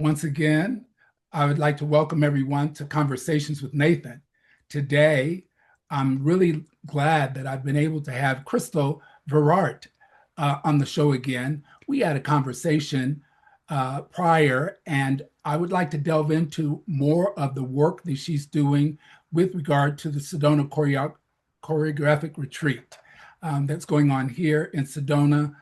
Once again, I would like to welcome everyone to Conversations with Nathan. Today, I'm really glad that I've been able to have Christel Veraart on the show again. We had a conversation prior, and I would like to delve into more of the work that she's doing with regard to the Sedona Choreographic Retreat that's going on here in Sedona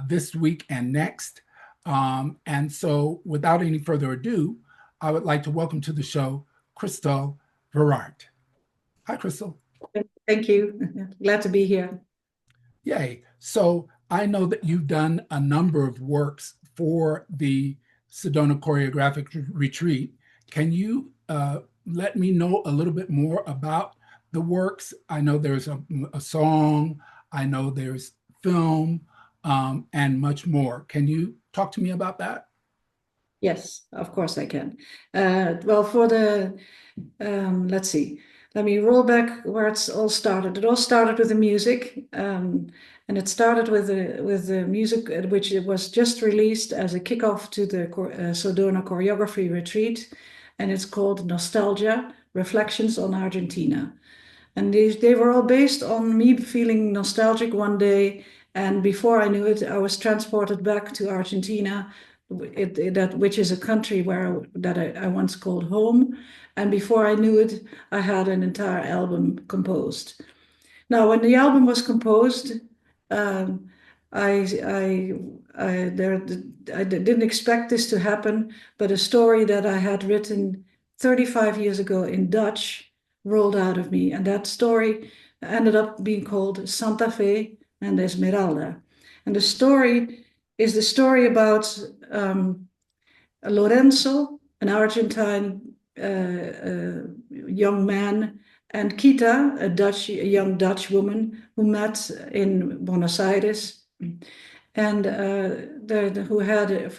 this week and next. And so without any further ado, I would like to welcome to the show, Christel Veraart. Hi, Christel. Thank you. Glad to be here. Yay. So I know that you've done a number of works for the Sedona Choreographic Retreat. Can you let me know a little bit more about the works? I know there's a song, I know there's film, and much more. Can you talk to me about that? Yes, of course I can. Well, for the, let's see, let me roll back where it's all started. It all started with the music, and it started with the music, which it was just released as a kickoff to the Sedona Choreography Retreat, and it's called Nostalgia, Reflections on Argentina. And they were all based on me feeling nostalgic one day, and before I knew it, I was transported back to Argentina, which is a country that I once called home. And before I knew it, I had an entire album composed. Now, when the album was composed, um, I didn't expect this to happen, but a story that I had written 35 years ago in Dutch rolled out of me, and that story ended up being called Santa Fe and Esmeralda. And the story is the story about Lorenzo, an Argentine young man, and Kita, a young Dutch woman who met in Buenos Aires, and who had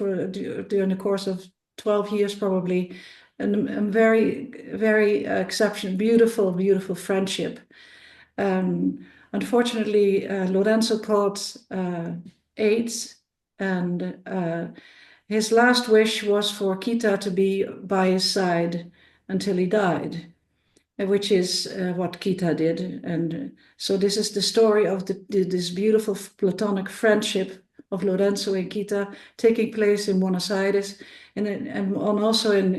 during the course of 12 years probably a very, very exceptional, beautiful friendship. Unfortunately, Lorenzo caught AIDS, and his last wish was for Kita to be by his side until he died, which is what Kita did. And so this is the story of this beautiful platonic friendship of Lorenzo and Kita taking place in Buenos Aires, and also in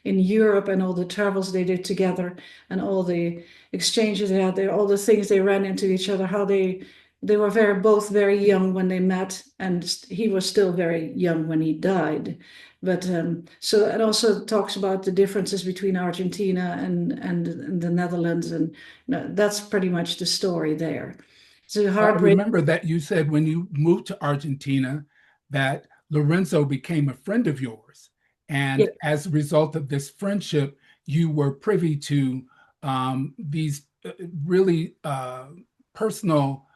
Europe, and all the travels they did together, and all the exchanges they had there, all the things they ran into each other, how they were both very young when they met, and he was still very young when he died. But so it also talks about the differences between Argentina and the Netherlands, and that's pretty much the story there. It's a I heartbreak. remember that you said when you moved to Argentina that Lorenzo became a friend of yours. And Yeah. as a result of this friendship, you were privy to these really personal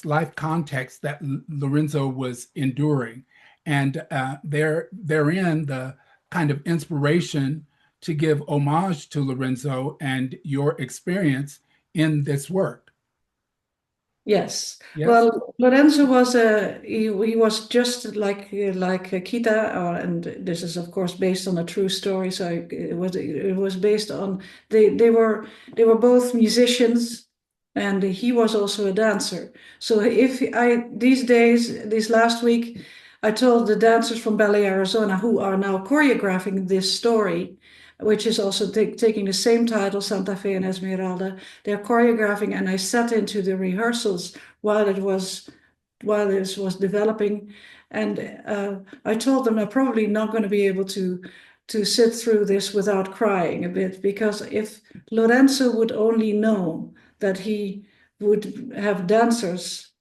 life context that Lorenzo was enduring. And therein, the kind of inspiration to give homage to Lorenzo and your experience in this work. Yes. Yes. Well, Lorenzo was he was just like Kita, and this is of course based on a true story. So it was based on they were both musicians, and he was also a dancer. So if I this last week, I told the dancers from Ballet Arizona who are now choreographing this story, which is also taking the same title, Santa Fe and Esmeralda. They're choreographing, and I sat into the rehearsals while this was developing, and I told them I'm probably not going to be able to sit through this without crying a bit, because if Lorenzo would only know that he would have dancers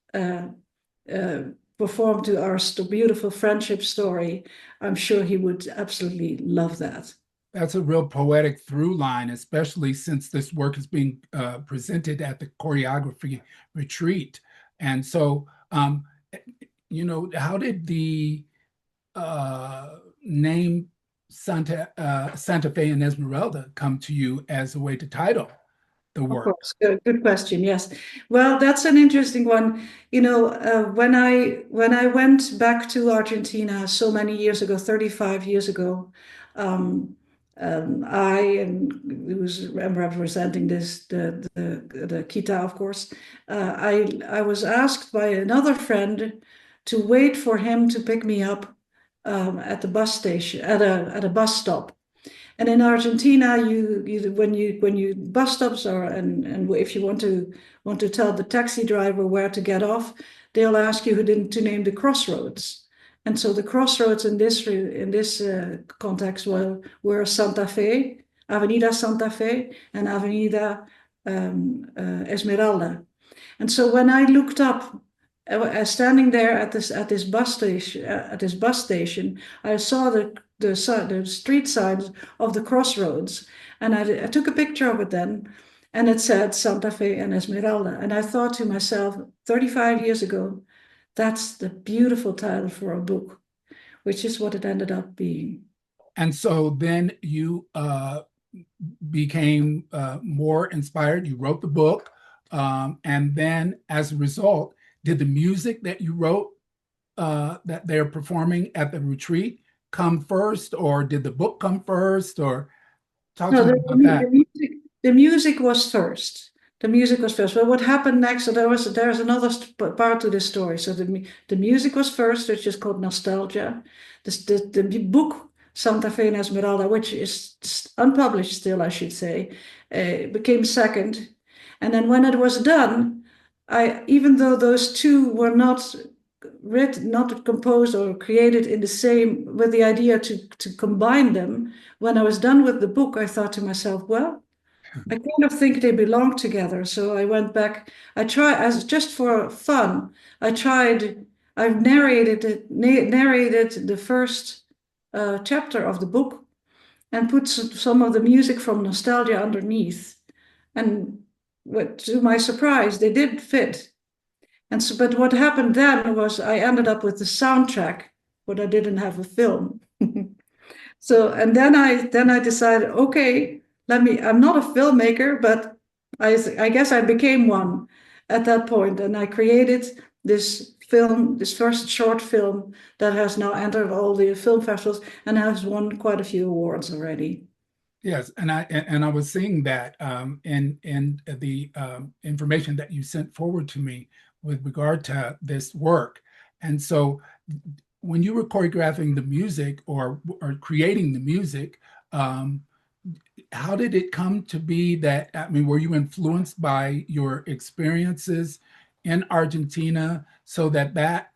perform to our beautiful friendship story, I'm sure he would absolutely love that. That's a real poetic through line, especially since this work is being presented at the choreography retreat. And so, how did the name Santa Fe and Esmeralda come to you as a way to title the Of work? course, good question. Yes, well, that's an interesting one. You know, when I went back to Argentina so many years ago, 35 years ago, um, I and who's representing this the Kita, of course. I was asked by another friend to wait for him to pick me up at the bus station at a bus stop. And in Argentina, when you bus stops are and if you want to tell the taxi driver where to get off, they'll ask you to name the crossroads. And so the crossroads in this context were Santa Fe, Avenida Santa Fe, and Avenida Esmeralda. And so when I looked up, standing there at this bus station, I saw the street signs of the crossroads, and I took a picture of it then, and it said Santa Fe and Esmeralda, and I thought to myself, 35 years ago, that's the beautiful title for a book, which is what it ended up being. And so then you became more inspired. You wrote the book. And then as a result, did the music that you wrote that they're performing at the retreat come first, or did the book come first? Or talk No, to me about that. the music was first. The music was first. Well, what happened next? So there's another part to this story. So the music was first, which is called Nostalgia. The book Santa Fe and Esmeralda, which is unpublished still, I should say, became second. And then when it was done, even though those two were not written, not composed or created in the same, with the idea to combine them, when I was done with the book, I thought to myself, well, I kind of think they belong together. So I went back. I tried, as just for fun, I've narrated the first chapter of the book and put some of the music from Nostalgia underneath. And to my surprise, they did fit. And so, but what happened then was I ended up with the soundtrack, but I didn't have a film. So, and then I decided, okay, I'm not a filmmaker, but I guess I became one at that point, and I created this film, this first short film that has now entered all the film festivals and has won quite a few awards already. Yes, and I was seeing that in the information that you sent forward to me with regard to this work. And so when you were choreographing the music or creating the music, um, how did it come to be that, I mean, were you influenced by your experiences in Argentina so that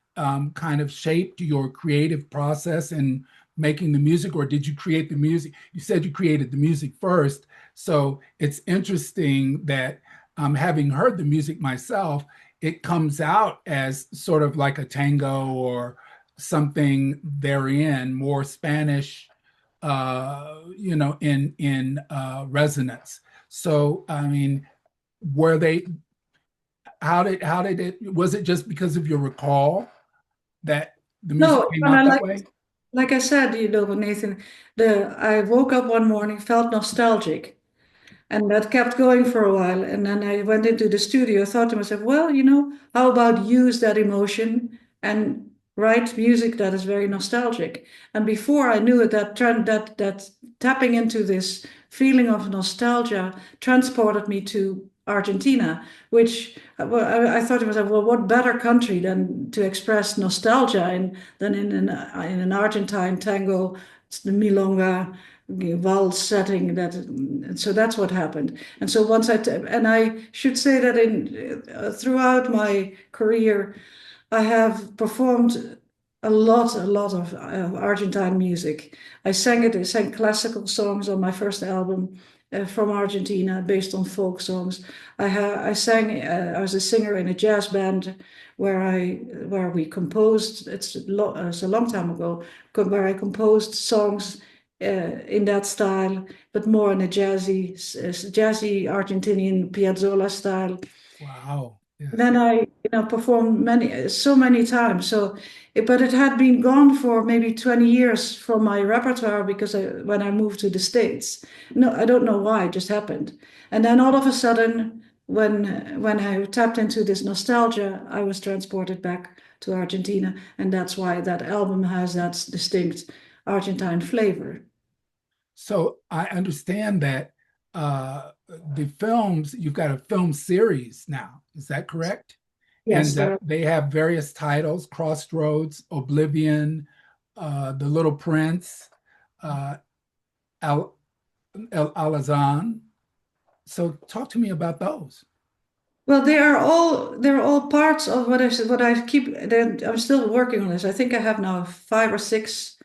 kind of shaped your creative process in making the music, or did you create the music? You said you created the music first. So it's interesting that having heard the music myself, it comes out as sort of like a tango or something therein, more Spanish in resonance. So, I mean, were they? How did it? Was it just because of your recall that the music No, came and out that way? like I said, Nathan, I woke up one morning, felt nostalgic. And that kept going for a while. And then I went into the studio, thought to myself, well, how about use that emotion and write music that is very nostalgic? And before I knew it, that trend, that tapping into this feeling of nostalgia transported me to Argentina, which well, I thought to myself, well, what better country than to express nostalgia than in an Argentine tango, the milonga, valse setting. So that's what happened. And so and I should say that in throughout my career, I have performed a lot of Argentine music. I sang classical songs on my first album from Argentina, based on folk songs. I sang. I was a singer in a jazz band where we composed. It's a long time ago. Where I composed songs in that style, but more in a jazzy Argentinian Piazzolla style. Wow. yes. Then I, performed so many times. But it had been gone for maybe 20 years from my repertoire because when I moved to the States. No, I don't know why, it just happened. And then all of a sudden, when I tapped into this nostalgia, I was transported back to Argentina, and that's why that album has that distinct Argentine flavor. So I understand that the films, you've got a film series now. Is that correct? Yes, And there. they have various titles: Crossroads, Oblivion, The Little Prince, uh, Al Alazan. So talk to me about those. Well, they're all parts of what I keep. I'm still working on this. I think I have now 5 or 6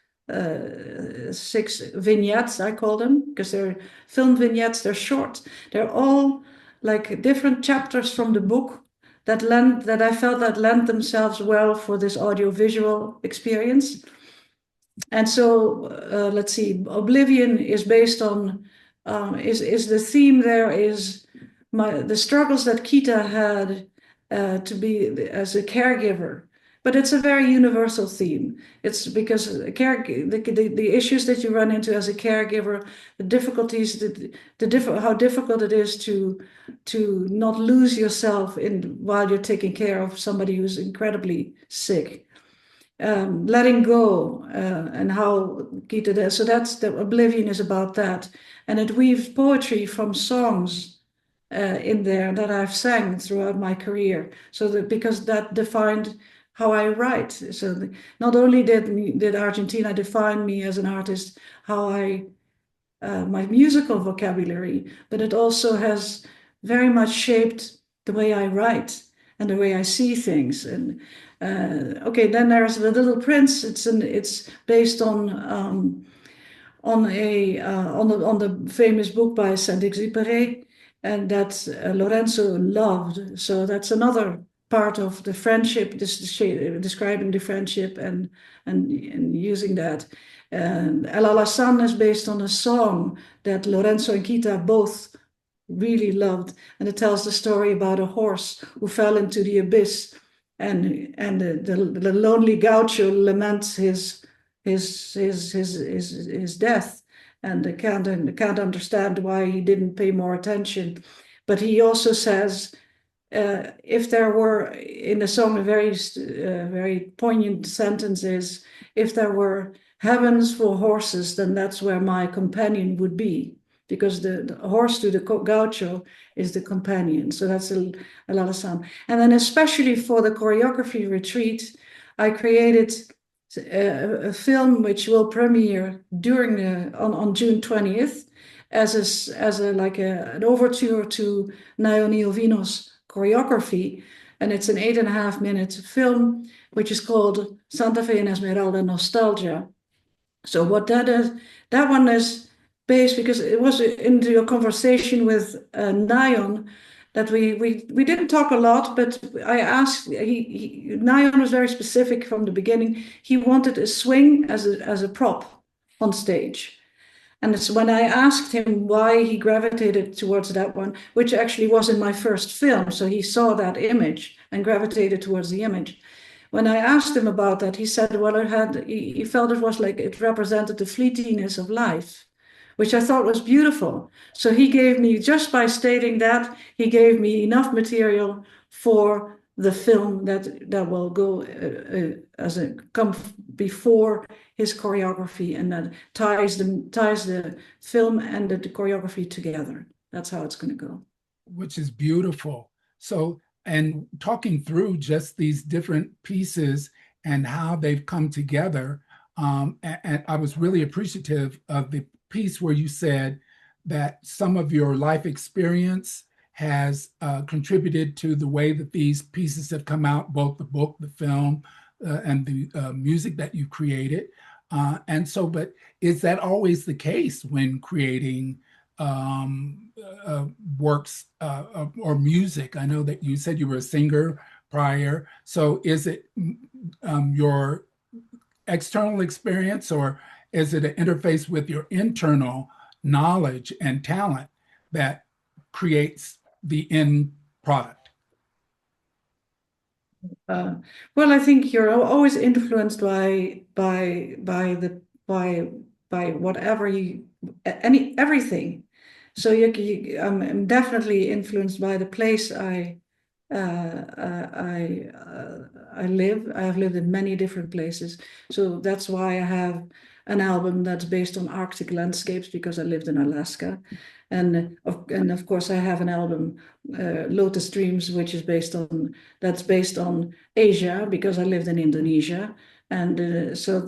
six vignettes, I call them, because they're film vignettes. They're short. They're all like different chapters from the book that I felt that lent themselves well for this audiovisual experience. And so let's see, Oblivion is based on is the theme there is the struggles that Kita had to be as a caregiver. But it's a very universal theme. It's because the issues that you run into as a caregiver, the difficulties, how difficult it is to not lose yourself while you're taking care of somebody who's incredibly sick, letting go, and how Gita does. So that's the Oblivion is about that, and it weaves poetry from songs in there that I've sang throughout my career. So that because that defined how I write. So not only did Argentina define me as an artist, how I my musical vocabulary, but it also has very much shaped the way I write and the way I see things. And okay, then there's The Little Prince. It's based on the famous book by Saint-Exupéry, and that Lorenzo loved. So that's another part of the friendship, describing the friendship and using that. And El Alasan is based on a song that Lorenzo and Kita both really loved, and it tells the story about a horse who fell into the abyss, and the lonely gaucho laments his death, and can't understand why he didn't pay more attention. But he also says, if there were in the song a very poignant sentence is, if there were heavens for horses, then that's where my companion would be, because the horse to the gaucho is the companion. So that's a lot of sound. And then especially for the choreography retreat, I created a film which will premiere on June 20th as an overture to Nayon Iovino's choreography, and it's an 8.5 minute film which is called Santa Fe Esmeralda Nostalgia. So what that is, that one is based because it was into a conversation with Nayon that we didn't talk a lot, but I asked. Nayon was very specific from the beginning. He wanted a swing as a prop on stage. And it's when I asked him why he gravitated towards that one, which actually was in my first film. So he saw that image and gravitated towards the image. When I asked him about that, he said, well, he felt it was like it represented the fleetiness of life, which I thought was beautiful. So he gave me, just by stating that, he gave me enough material for the film that will go come before his choreography, and that ties the film and the choreography together. That's how it's going to go. Which is beautiful. So, and talking through just these different pieces and how they've come together, and I was really appreciative of the piece where you said that some of your life experience has contributed to the way that these pieces have come out, both the book, the film, and the music that you created. And so, but is that always the case when creating works or music? I know that you said you were a singer prior. So is it your external experience, or is it an interface with your internal knowledge and talent that creates the end product? Uh, well, I think you're always influenced by whatever everything. So I'm definitely influenced by the place I live. I have lived in many different places, so that's why I have an album that's based on Arctic landscapes because I lived in Alaska, and of course I have an album, Lotus Dreams, which is based on Asia because I lived in Indonesia. And so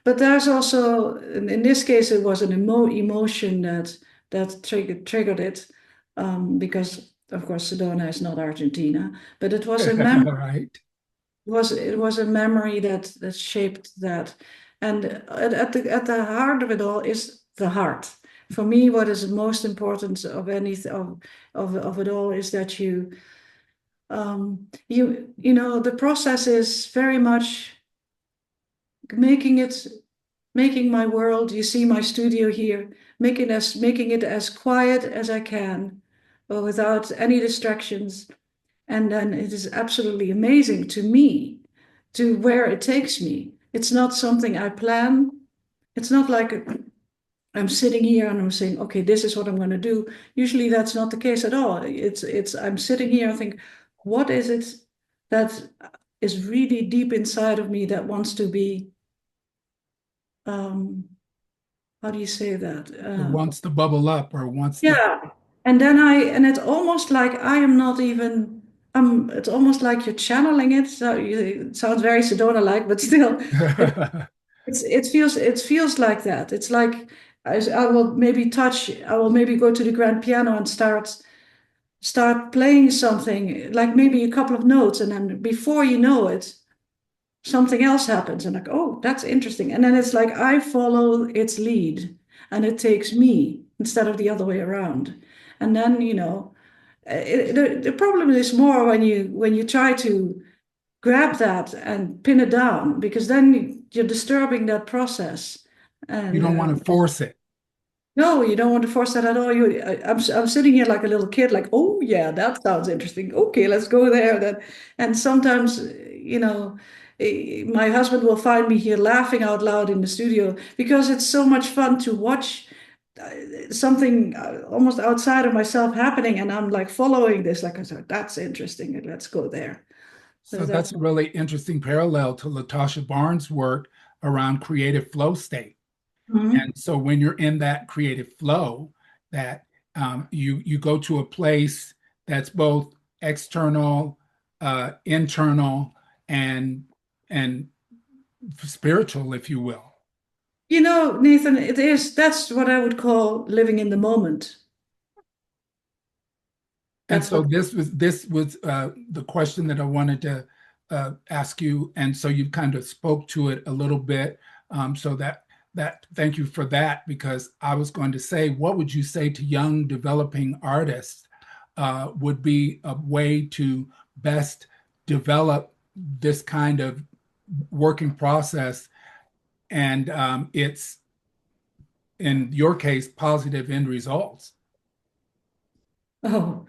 but there's also in this case it was an emotion that triggered it, because of course Sedona is not Argentina, but it was a memory. Right. It was a memory that shaped that, and at the heart of it all is the heart. For me, what is the most important of anything of it all is that the process is very much making it making my world. You see my studio here, making it as quiet as I can, without any distractions. And then it is absolutely amazing to me to where it takes me. It's not something I plan. It's not like I'm sitting here and I'm saying, okay, this is what I'm going to do. Usually that's not the case at all. It's I'm sitting here and think, what is it that is really deep inside of me that wants to be, um, how do you say that? It wants to bubble up or wants to. Yeah. And it's almost like I am not even, it's almost like you're channeling it. So it sounds very Sedona-like, but still, it, it feels like that. It's like I will maybe go to the grand piano and start playing something, like maybe a couple of notes, and then before you know it, something else happens, and like, oh, that's interesting. And then it's like I follow its lead, and it takes me instead of the other way around. And then the problem is more when you try to grab that and pin it down, because then you're disturbing that process. You And don't want to force it. no, you don't want to force that at all. I'm sitting here like a little kid, like, oh yeah, that sounds interesting. Okay, let's go there. Then, and sometimes, my husband will find me here laughing out loud in the studio because it's so much fun to watch something almost outside of myself happening, and I'm like following this, like I said, that's interesting, and let's go there. So So that's that's a really interesting parallel to Latasha Barnes' work around creative flow state. And Mhm. so when you're in that creative flow, that you go to a place that's both external, internal, and and spiritual, if you will. Nathan, that's what I would call living in the moment. And That's so what. this was the question that I wanted to ask you, and so you kind of spoke to it a little bit. So that thank you for that, because I was going to say, what would you say to young developing artists would be a way to best develop this kind of working process, and it's in your case positive end results. Oh,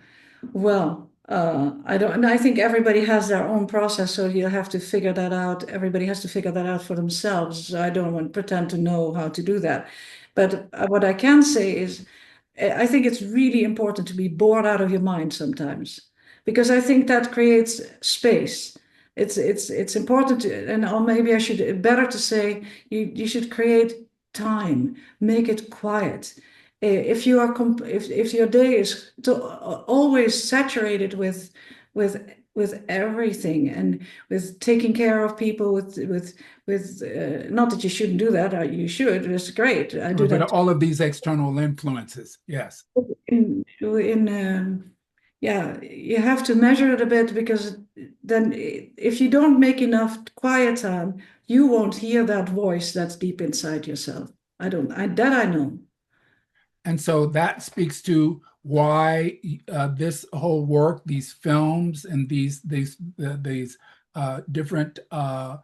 well, I don't, and I think everybody has their own process, so you have to figure that out. Everybody has to figure that out for themselves. So I don't want to pretend to know how to do that. But what I can say is, I think it's really important to be bored out of your mind sometimes, because I think that creates space. It's important to, and or maybe I should better to say you should create time, make it quiet. If your day is always saturated with everything, and with taking care of people, with not that you shouldn't do that, you should, it's great, I do But that all of these external influences, yes. in yeah, you have to measure it a bit, because then if you don't make enough quiet time, you won't hear that voice that's deep inside yourself. I know. And so that speaks to why this whole work, these films, and these different uh,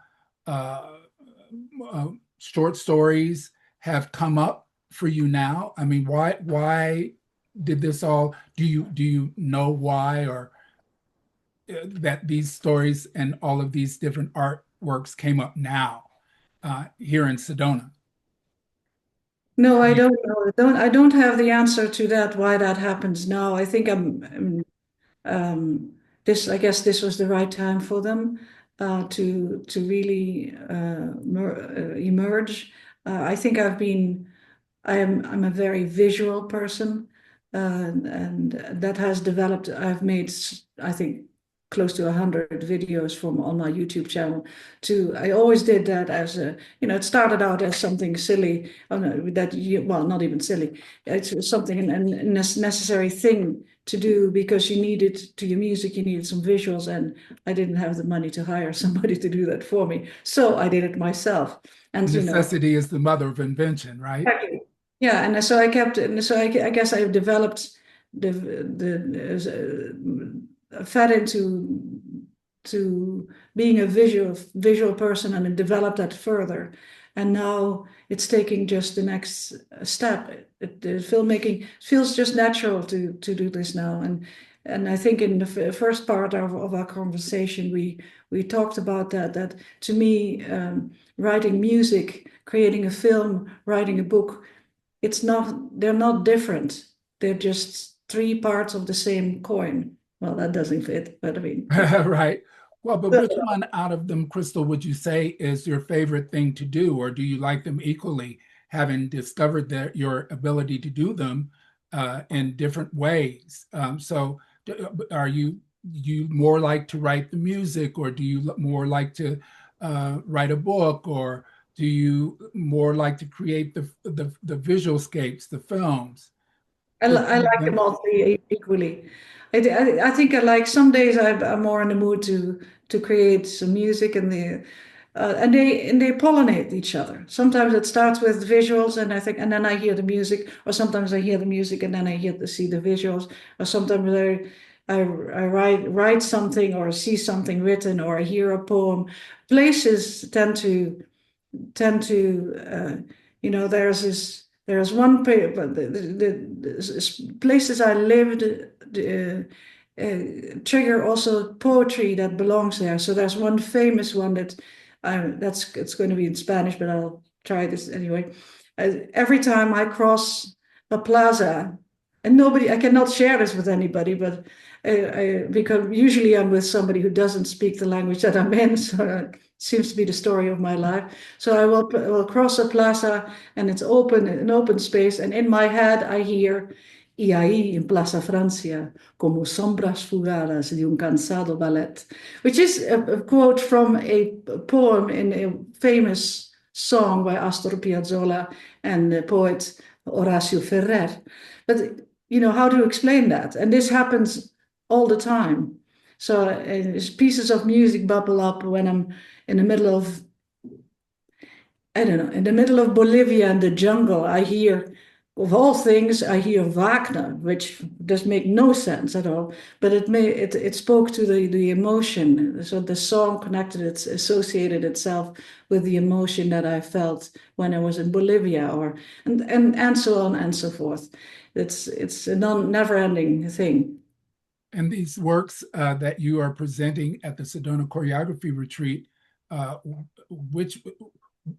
short stories have come up for you now. I mean, why did this all? Do you know why, or that these stories and all of these different artworks came up now here in Sedona? No, I don't know. I don't have the answer to that, why that happens now. I think I guess this was the right time for them to really emerge. I think I'm a very visual person, and that has developed. I've made, I think, close to 100 videos from on my YouTube channel. I always did that as it started out as something silly, well, not even silly. It's something a necessary thing to do because you needed to your music, you needed some visuals, and I didn't have the money to hire somebody to do that for me, so I did it myself. And necessity is the mother of invention, right? exactly. Yeah, and so I kept, and so I guess I developed fed into being a visual person and developed that further. And now it's taking just the next step. The filmmaking feels just natural to do this now. And I think in the first part of our conversation, we talked about that to me, writing music, creating a film, writing a book, they're not different. They're just three parts of the same coin. Well, that doesn't fit, but I mean, Right. Well, but which one out of them, Christel, would you say is your favorite thing to do, or do you like them equally, having discovered that your ability to do them in different ways? So, are you more like to write the music, or do you more like to write a book, or do you more like to create the visual scapes, the films? Which I one of like them them? all three equally. I think I like some days I'm more in the mood to create some music, and they pollinate each other. Sometimes it starts with visuals, and then I hear the music, or sometimes I hear the music and then I see the visuals, or sometimes I write something or see something written or I hear a poem. Places tend to there's one but the places I lived trigger also poetry that belongs there. So there's one famous one that's it's going to be in Spanish, but I'll try this anyway. Every time I cross a plaza, and I cannot share this with anybody, but because usually I'm with somebody who doesn't speak the language that I'm in, so it seems to be the story of my life. So I will cross a plaza, and it's an open space, and in my head I hear "Y ahí en Plaza Francia, como sombras fugadas de un cansado ballet," which is a quote from a poem in a famous song by Astor Piazzolla and the poet Horacio Ferrer. But how to explain that? And this happens all the time. So pieces of music bubble up when I'm in the middle of, I don't know, in the middle of Bolivia and the jungle. Of all things, I hear Wagner, which does make no sense at all. But it spoke to the emotion. So the song associated itself with the emotion that I felt when I was in Bolivia, and so on and so forth. It's a never-ending thing. And these works that you are presenting at the Sedona Choreography Retreat, uh, which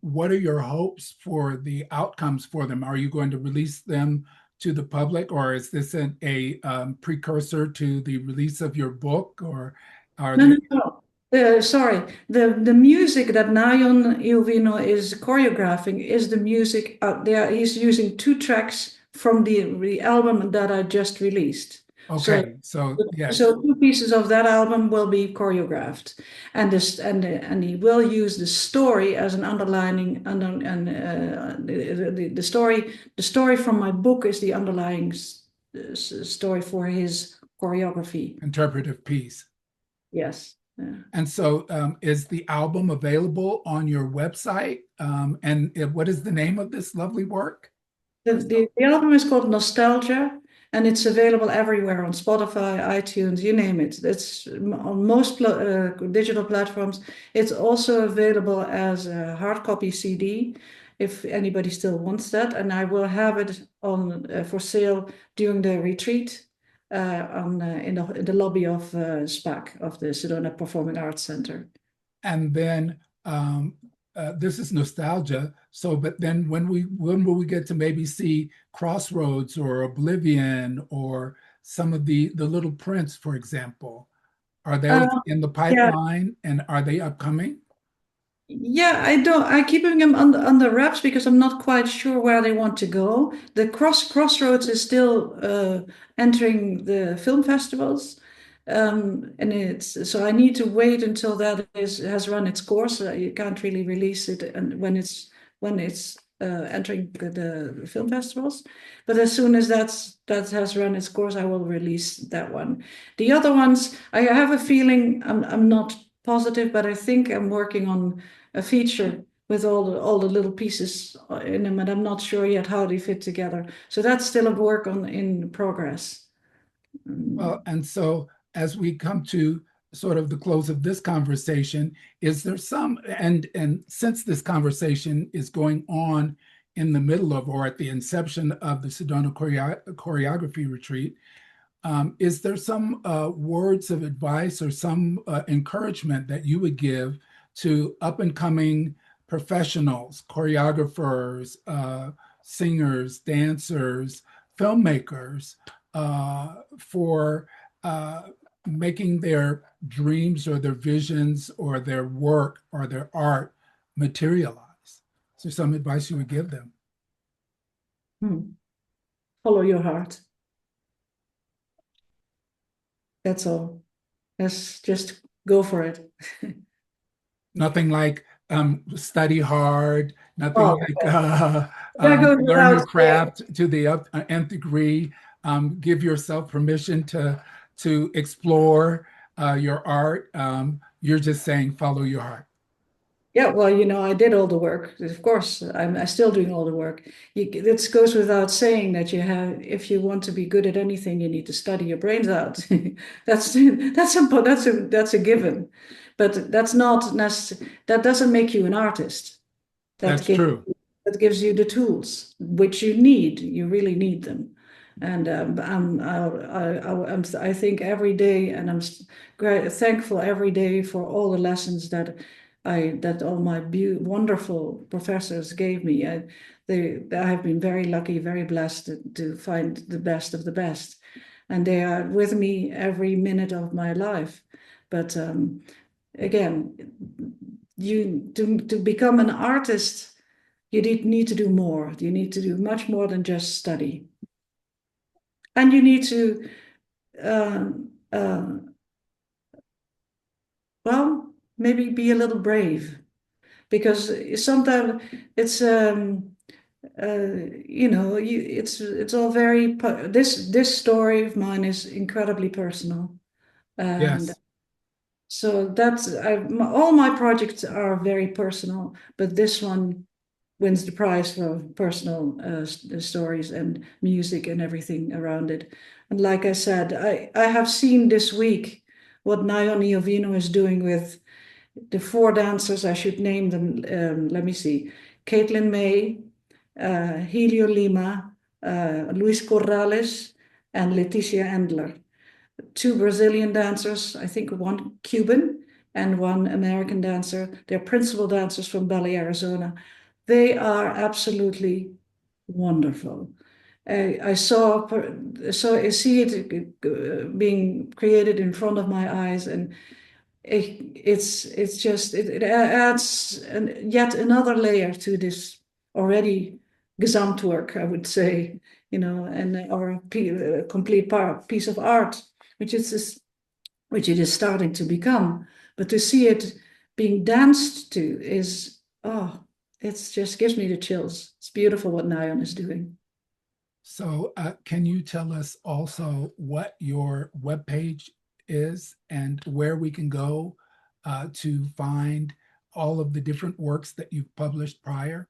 what are your hopes for the outcomes for them? Are you going to release them to the public, or is this a precursor to the release of your book, or are No, they? no, no. Sorry, the music that Nayon Iovino is choreographing is the music out there. He's using two tracks from the album that I just released. So, Okay, so yes, so two pieces of that album will be choreographed, and he will use the story as an underlining and the story from my book is the underlying story for his choreography. interpretive piece. Yes. Yeah. And so, is the album available on your website? And what is the name of this lovely work? The album is called Nostalgia, and it's available everywhere on Spotify, iTunes, you name it. It's on most digital platforms. It's also available as a hard copy CD if anybody still wants that. And I will have it on for sale during the retreat in the lobby of SPAC, of the Sedona Performing Arts Center. And then this is nostalgia. So, but then when will we get to maybe see Crossroads or Oblivion or some of the Little Prince, for example? Are those in the Yeah, pipeline and are they upcoming? yeah, I'm keeping them under wraps because I'm not quite sure where they want to go. The Crossroads is still entering the film festivals, and it's so I need to wait until that has run its course. You can't really release it and when it's entering the film festivals. But as soon as that has run its course, I will release that one. The other ones, I have a feeling I'm not positive, but I think I'm working on a feature with all the little pieces in them, and I'm not sure yet how they fit together. So that's still a work in progress. Well, and so as we come to sort of the close of this conversation, is there some, and since this conversation is going on in the middle of or at the inception of the Sedona Choreography Retreat, is there some words of advice or some encouragement that you would give to up and coming professionals, choreographers, singers, dancers, filmmakers for making their dreams or their visions or their work or their art materialize? Is there some advice you would give them? Follow your heart. That's all. Let's just go for it. Nothing like study hard, nothing Oh, like that goes learn without your saying. craft to the nth degree. Give yourself permission to explore your art. You're just saying follow your heart. Yeah, well, I did all the work. Of course, I'm still doing all the work. It goes without saying that if you want to be good at anything, you need to study your brains out. That's a given, but that's not necessary. That doesn't make you an artist. That That's gives true. that gives you the tools which you need. You really need them. And I think every day, and I'm thankful every day for all the lessons that all my wonderful professors gave me. I have been very lucky, very blessed to find the best of the best, and they are with me every minute of my life. But again, to become an artist, you need to do more. You need to do much more than just study, and you need to uh, uh, well, maybe be a little brave because sometimes it's it's all very this story of mine is incredibly personal, and Yes. so all my projects are very personal, but this one wins the prize for personal stories and music and everything around it. And like I said, I have seen this week what Nayon Iovino is doing with the four dancers. I should name them. Let me see. Katelyn May, Helio Lima, Luis Corrales, and Leticia Endler. Two Brazilian dancers, I think one Cuban and one American dancer. They're principal dancers from Ballet Arizona. They are absolutely wonderful. I see it being created in front of my eyes, and it adds yet another layer to this already Gesamtwerk, I would say, or a complete piece of art, which it is starting to become. But to see it being danced to is it just gives me the chills. It's beautiful what Nayon is doing. So can you tell us also what your webpage is and where we can go to find all of the different works that you've published prior?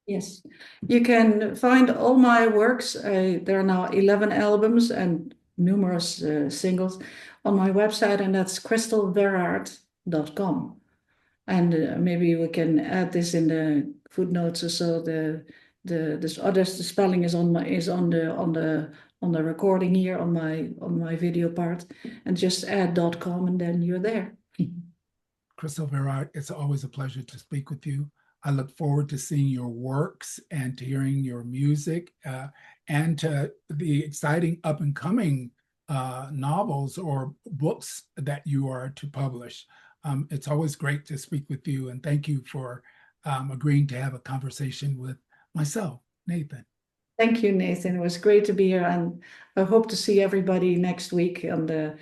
Yes, you can find all my works. There are now 11 albums and numerous singles on my website, and that's christelveraart.com. And maybe we can add this in the footnotes or so. The spelling is on the on the recording here on my video part, and just add .com, and then you're there. Christel Veraart, it's always a pleasure to speak with you. I look forward to seeing your works and to hearing your music and to the exciting up and coming novels or books that you are to publish. It's always great to speak with you, and thank you for agreeing to have a conversation with myself, Nathan. Thank you, Nathan. It was great to be here, and I hope to see everybody next week on the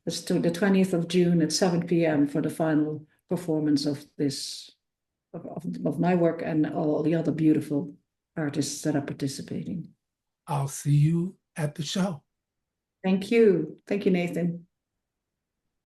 20th of June at 7 p.m. for the final performance of this of my work and all the other beautiful artists that are participating. I'll see you at the show. Thank you. Thank you, Nathan.